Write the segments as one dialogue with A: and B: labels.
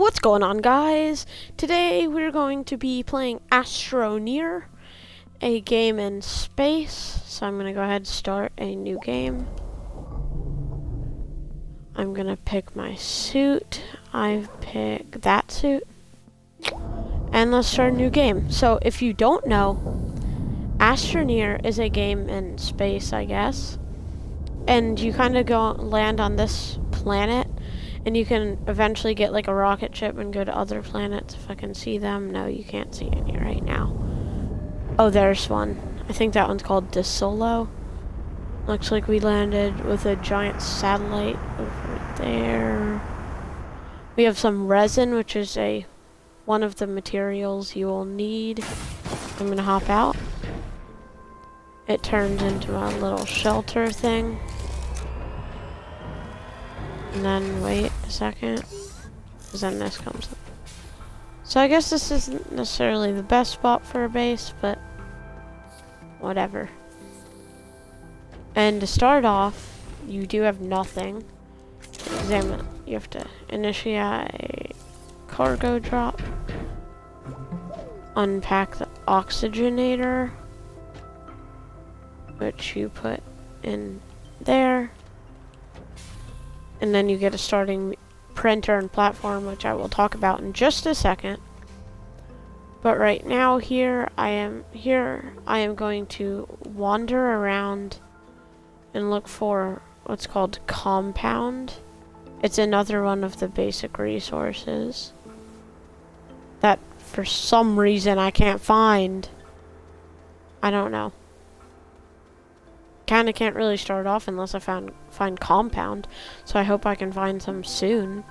A: What's going on, guys? Today we're going to be playing ASTRONEER, a game in space. So I'm gonna go ahead and start a new game. I'm gonna pick my suit. I've picked that suit. And let's start a new game. So if you don't know, ASTRONEER is a game in space, I guess. And you kind of land on this planet. And you can eventually get like a rocket ship and go to other planets if I can see them. No, you can't see any right now. Oh, there's one. I think that one's called DeSolo. Looks like we landed with a giant satellite over there. We have some resin, which is one of the materials you will need. I'm gonna hop out. It turns into a little shelter thing. And then wait a second, because then this comes up. So I guess this isn't necessarily the best spot for a base, but whatever. And to start off, you do have nothing. You have to initiate cargo drop. Unpack the oxygenator, which you put in there. And then you get a starting printer and platform, which I will talk about in just a second. But right now I am going to wander around and look for what's called compound. It's another one of the basic resources that for some reason I can't find. I don't know. Kinda can't really start off unless I find compound, so I hope I can find some soon.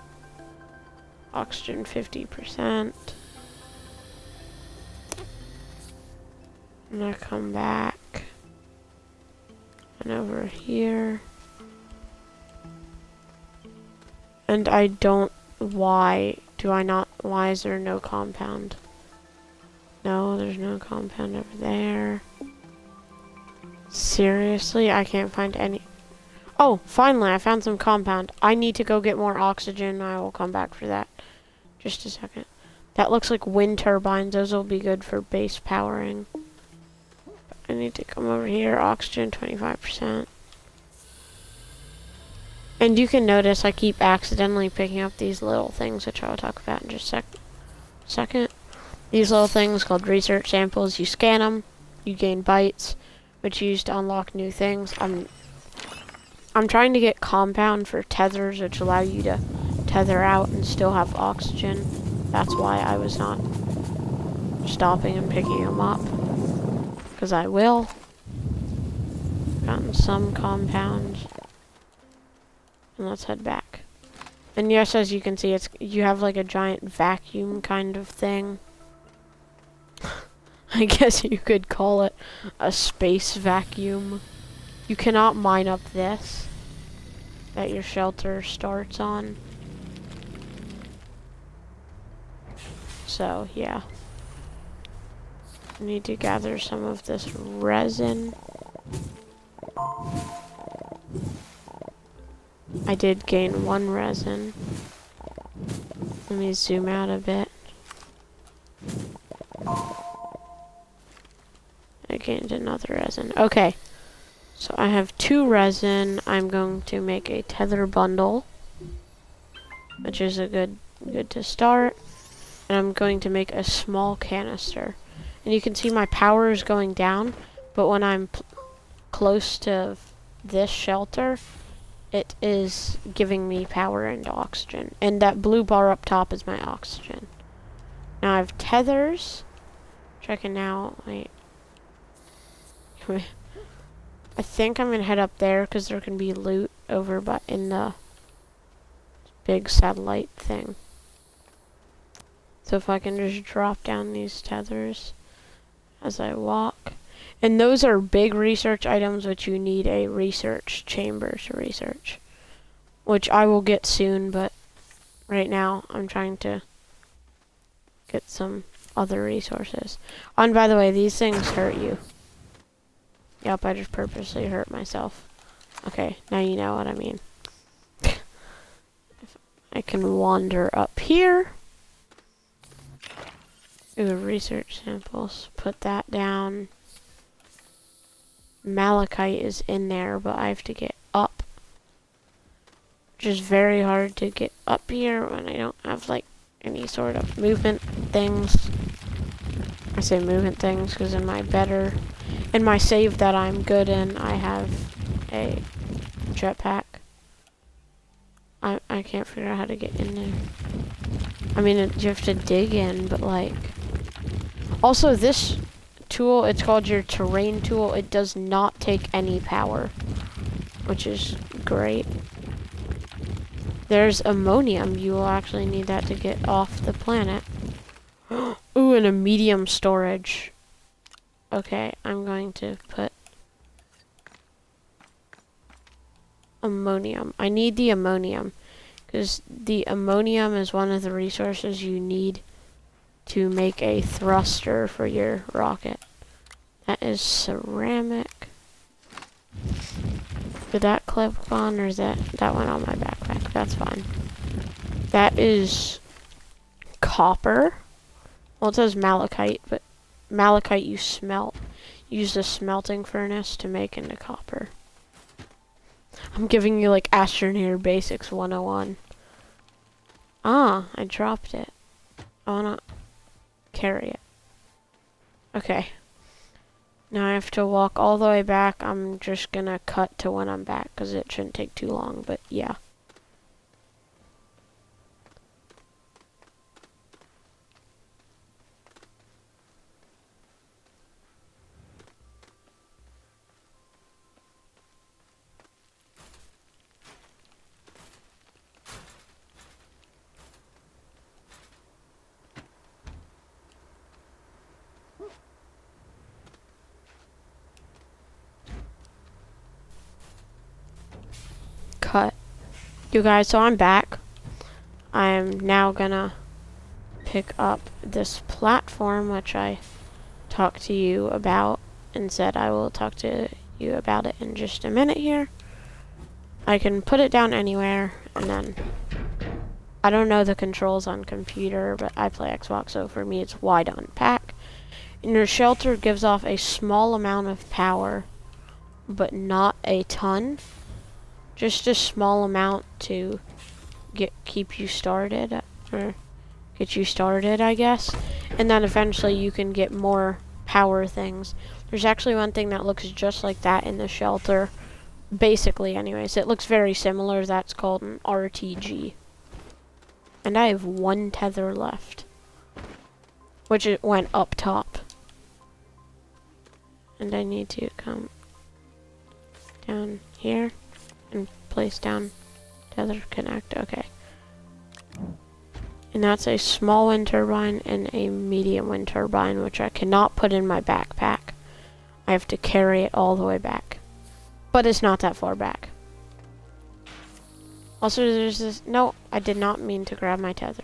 A: Oxygen 50%. I'm gonna come back and over here, and why is there no compound? No, there's no compound over there. Seriously, I can't find any. Oh, finally, I found some compound. I need to go get more oxygen. I will come back for that. Just a second. That looks like wind turbines. Those will be good for base powering. I need to come over here. Oxygen 25%. And you can notice I keep accidentally picking up these little things, which I will talk about in just a second. These little things called research samples. You scan them, you gain bytes, which you use to unlock new things. I'm trying to get compound for tethers, which allow you to tether out and still have oxygen. That's why I was not stopping and picking them up, because I will. Gotten some compound, and let's head back. And yes, as you can see, you have like a giant vacuum kind of thing. I guess you could call it a space vacuum. You cannot mine up this that your shelter starts on. So, yeah. I need to gather some of this resin. I did gain one resin. Let me zoom out a bit. I gained another resin. Okay. So I have 2 resin. I'm going to make a tether bundle, which is a good to start. And I'm going to make a small canister. And you can see my power is going down, but when I'm close to this shelter, it is giving me power and oxygen. And that blue bar up top is my oxygen. Now I have tethers, which I can now, wait. I think I'm gonna head up there because there can be loot over in the big satellite thing. So if I can just drop down these tethers as I walk. And those are big research items which you need a research chamber to research, which I will get soon, but right now I'm trying to get some other resources. Oh, and by the way, these things hurt you. Yep, I just purposely hurt myself. Okay, now you know what I mean. I can wander up here. Ooh, research samples. Put that down. Malachite is in there, but I have to get up. Which is very hard to get up here when I don't have, like, any sort of movement things. I say movement things because in my save that I'm good in, I have a jetpack. I can't figure out how to get in there. I mean, you have to dig in, but like... Also, this tool, it's called your terrain tool. It does not take any power, which is great. There's ammonium. You will actually need that to get off the planet. Ooh, and a medium storage. Okay, I'm going to put ammonium. I need the ammonium because the ammonium is one of the resources you need to make a thruster for your rocket. That is ceramic. Did that clip on, or is that went on my backpack? That's fine. That is copper. Well, it says malachite, but malachite you smelt. Use the smelting furnace to make into copper. I'm giving you like Astroneer Basics 101. Ah, I dropped it. I wanna carry it. Okay. Now I have to walk all the way back. I'm just gonna cut to when I'm back because it shouldn't take too long, but yeah. Cut. You guys, so I'm back. I'm now gonna pick up this platform, which I talked to you about and said I will talk to you about it in just a minute here. I can put it down anywhere, and then I don't know the controls on computer, but I play Xbox, so for me it's Y to unpack. And your shelter gives off a small amount of power, but not a ton. Just a small amount to keep you started, or get you started, I guess. And then eventually you can get more power things. There's actually one thing that looks just like that in the shelter. Basically, anyways. It looks very similar. That's called an RTG. And I have one tether left, which it went up top. And I need to come down here and place down tether connect. Okay. And that's a small wind turbine and a medium wind turbine, which I cannot put in my backpack. I have to carry it all the way back. But it's not that far back. Also, there's this... No, I did not mean to grab my tether.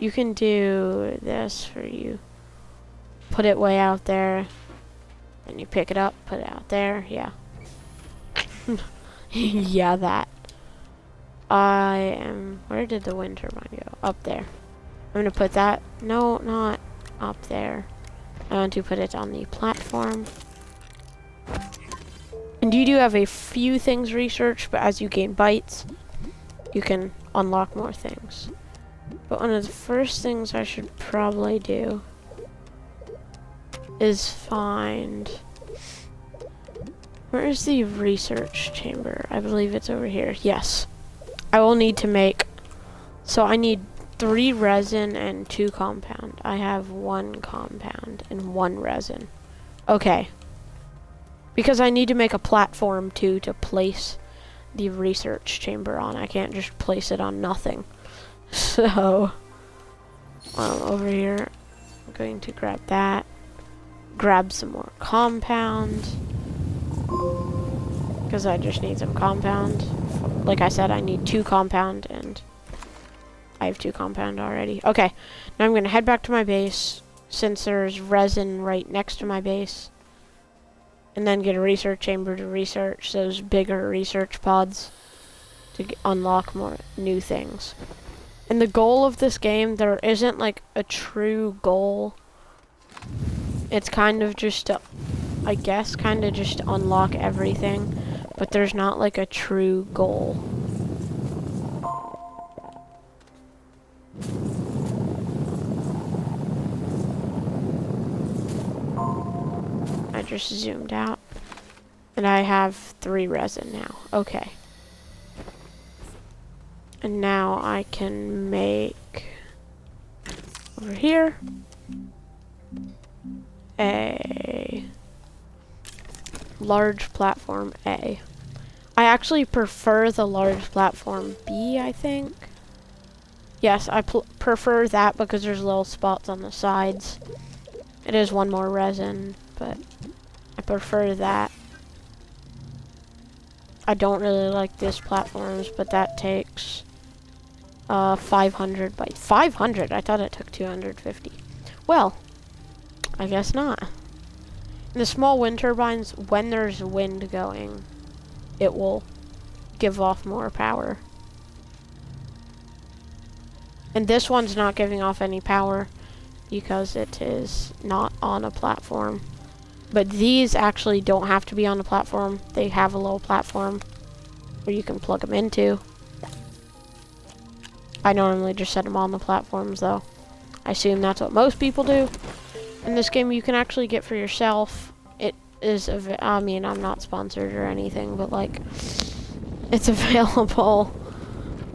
A: You can do this for you. Put it way out there. Then you pick it up, put it out there. Yeah. Yeah, that. Where did the wind turbine go? Up there. I'm gonna put that... No, not up there. I want to put it on the platform. And you do have a few things researched, but as you gain bytes, you can unlock more things. But one of the first things I should probably do is find... Where is the research chamber? I believe it's over here. Yes. I will need to make... So I need 3 resin and 2 compound. I have 1 compound and 1 resin. Okay. Because I need to make a platform too to place the research chamber on. I can't just place it on nothing. So, over here, I'm going to grab that. Grab some more compound. Because I just need some compound. Like I said, I need 2 compound, and I have 2 compound already. Okay, now I'm going to head back to my base, since there's resin right next to my base. And then get a research chamber to research those bigger research pods to unlock more new things. And the goal of this game, there isn't like a true goal. It's kind of just to, I guess, kind of just to unlock everything, but there's not like a true goal. I just zoomed out. And I have 3 resin now. Okay. And now I can make over here a large platform A. I actually prefer the large platform B, I think. Yes, I prefer that because there's little spots on the sides. It is 1 more resin, but I prefer that. I don't really like this platforms, but that takes 500 by 500. I thought it took 250. Well, I guess not. In the small wind turbines, when there's wind going, it will give off more power. And this one's not giving off any power because it is not on a platform. But these actually don't have to be on the platform. They have a little platform where you can plug them into. I normally just set them on the platforms though. I assume that's what most people do. In this game you can actually get for yourself. It is, I mean, I'm not sponsored or anything, but like, it's available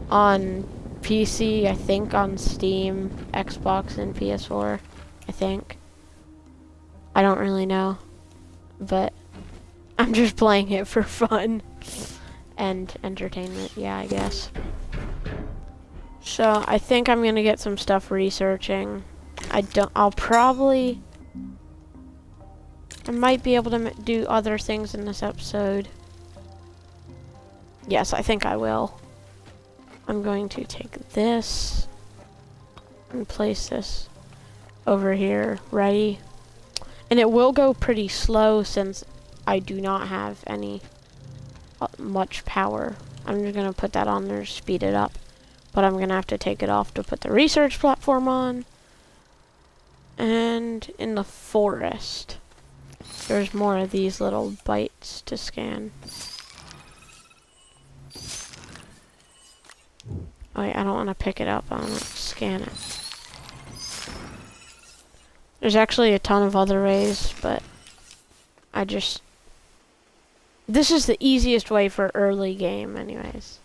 A: on PC, I think on Steam, Xbox, and PS4, I think. I don't really know, but I'm just playing it for fun and entertainment, yeah, I guess. So I think I'm gonna get some stuff researching. I might be able to do other things in this episode. Yes, I think I will. I'm going to take this and place this over here, ready. And it will go pretty slow since I do not have any much power. I'm just gonna put that on there to speed it up. But I'm gonna have to take it off to put the research platform on. And in the forest, there's more of these little bites to scan. Oh wait, I don't want to pick it up, I want to scan it. There's actually a ton of other ways, but this is the easiest way for early game anyways.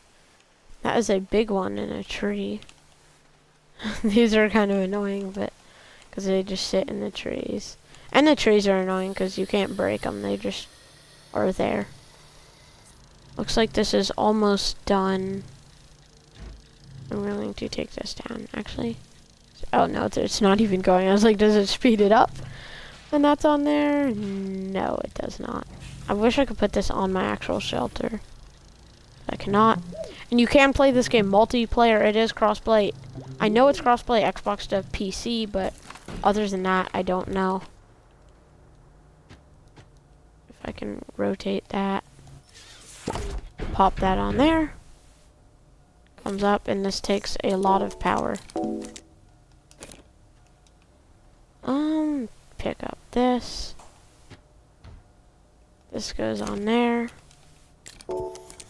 A: That is a big one in a tree. These are kind of annoying, but because they just sit in the trees. And the trees are annoying because you can't break them, they just are there. Looks like this is almost done. I'm going to take this down, actually. Oh no, it's not even going. I was like, does it speed it up when that's on there? No, it does not. I wish I could put this on my actual shelter. I cannot. And you can play this game multiplayer. It is crossplay. I know it's crossplay Xbox to PC, but other than that, I don't know. If I can rotate that. Pop that on there. Comes up, and this takes a lot of power. Pick up this. This goes on there.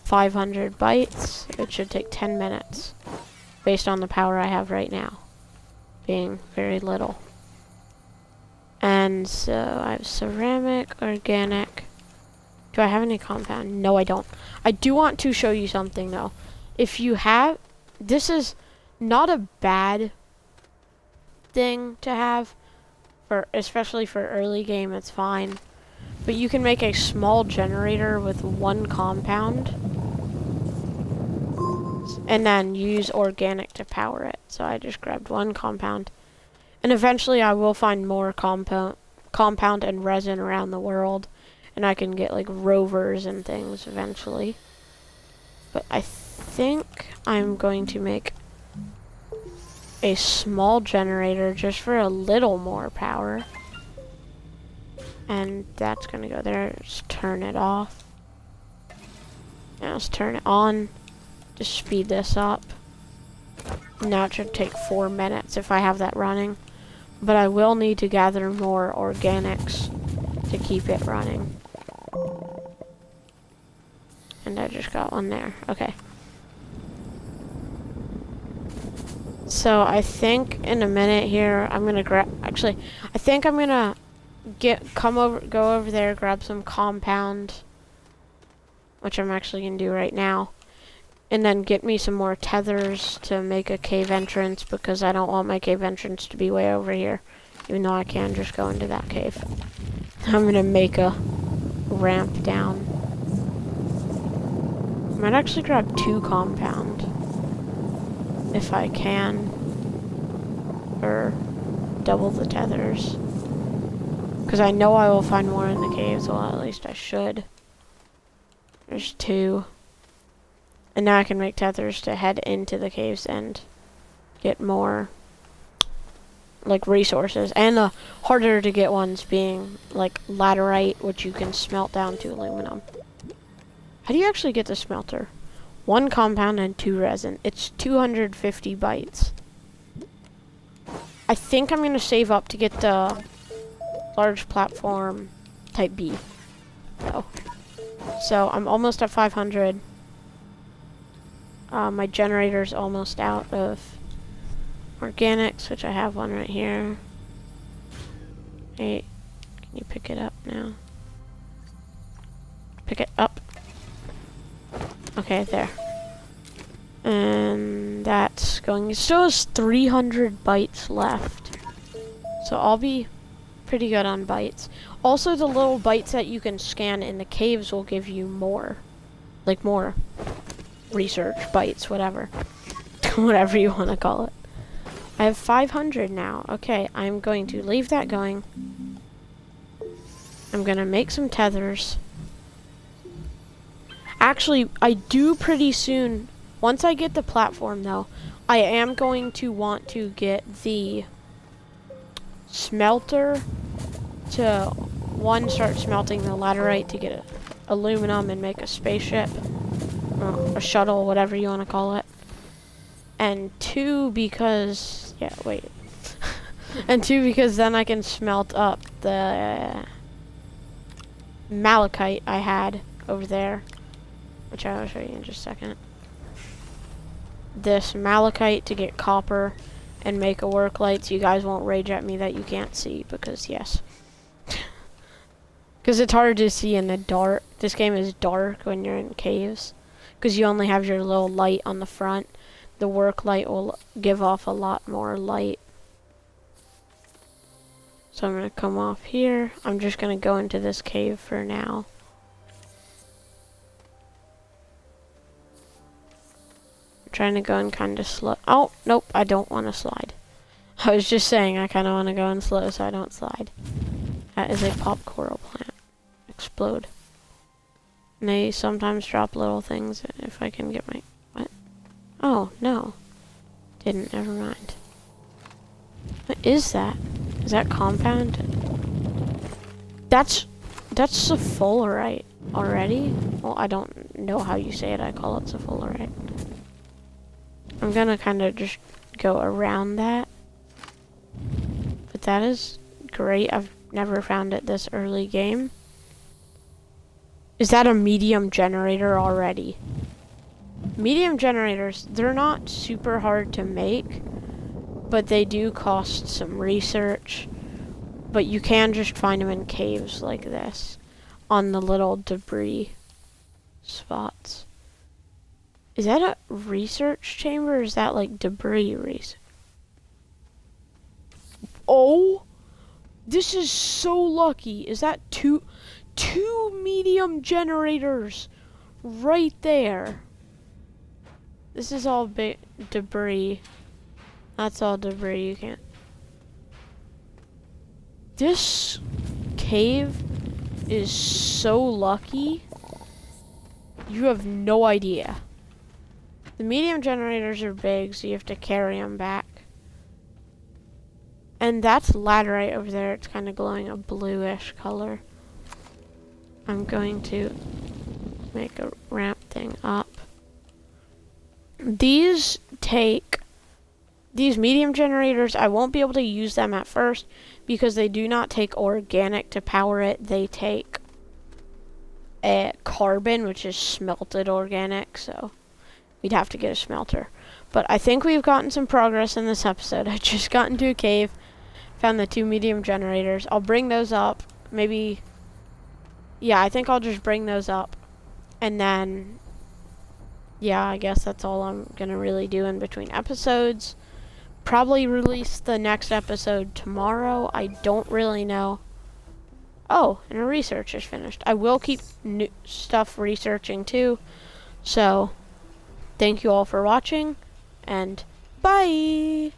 A: 500 bytes. It should take 10 minutes. Based on the power I have right now. Being very little. And so I have ceramic, organic. Do I have any compound? No, I don't. I do want to show you something though. If you have, this is not a bad thing to have. Especially for early game, it's fine. But you can make a small generator with 1 compound. And then use organic to power it. So I just grabbed 1 compound. And eventually I will find more compound and resin around the world. And I can get like rovers and things eventually. But I think I'm going to make a small generator just for a little more power. And that's gonna go there. Just turn it off. Now let's turn it on. Just speed this up. Now it should take 4 minutes if I have that running. But I will need to gather more organics to keep it running. And I just got one there. Okay. So I think in a minute here, I'm gonna actually, I think I'm gonna go over there, grab some compound, which I'm actually gonna do right now. And then get me some more tethers to make a cave entrance, because I don't want my cave entrance to be way over here. Even though I can just go into that cave. I'm gonna make a ramp down. I might actually grab 2 compound. If I can. Or double the tethers. Because I know I will find more in the caves, well at least I should. There's 2. And now I can make tethers to head into the caves and get more, like, resources. And the harder to get ones being, like, laterite, which you can smelt down to aluminum. How do you actually get the smelter? 1 compound and 2 resin. It's 250 bytes. I think I'm going to save up to get the large platform type B. So I'm almost at 500. My generator's almost out of organics, which I have one right here. Hey, can you pick it up now? Pick it up. Okay, there. And that's going, it still has 300 bytes left. So I'll be pretty good on bytes. Also, the little bytes that you can scan in the caves will give you more. Like more research bytes, whatever. Whatever you want to call it. I have 500 now. Okay, I'm going to leave that going. I'm going to make some tethers. Actually, I do pretty soon. Once I get the platform, though, I am going to want to get the smelter to, one, start smelting the laterite to get aluminum and make a spaceship. A shuttle, whatever you want to call it. And 2, because... yeah, wait. And 2, because then I can smelt up the malachite I had over there. Which I will show you in just a second. This malachite to get copper and make a work light, so you guys won't rage at me that you can't see, because yes. Because it's hard to see in the dark. This game is dark when you're in caves. Because you only have your little light on the front. The work light will give off a lot more light. So I'm going to come off here. I'm just going to go into this cave for now. I'm trying to go and kind of slow. Oh, nope, I don't want to slide. I was just saying I kind of want to go in slow so I don't slide. That is a pop coral plant. Explode. And they sometimes drop little things if I can get my... what? Oh, no. Didn't, never mind. What is that? Is that compound? That's sulfurite already? Well, I don't know how you say it. I call it sulfurite. I'm gonna kind of just go around that. But that is great. I've never found it this early game. Is that a medium generator already? Medium generators, they're not super hard to make, but they do cost some research. But you can just find them in caves like this, on the little debris spots. Is that a research chamber, or is that like debris research? Oh, this is so lucky. Is that two medium generators right there? This is all big debris. That's all debris. You can't. This cave is so lucky. You have no idea. The medium generators are big, so you have to carry them back. And that's laterite over there. It's kind of glowing a bluish color. I'm going to make a ramp thing up. These take these medium generators, I won't be able to use them at first because they do not take organic to power it. They take carbon, which is smelted organic, so we'd have to get a smelter. But I think we've gotten some progress in this episode. I just got into a cave, found the 2 medium generators. I'll bring those up. Maybe, yeah, I think I'll just bring those up. And then, yeah, I guess that's all I'm going to really do in between episodes. Probably release the next episode tomorrow. I don't really know. Oh, and our research is finished. I will keep new stuff researching too. So, thank you all for watching, and bye!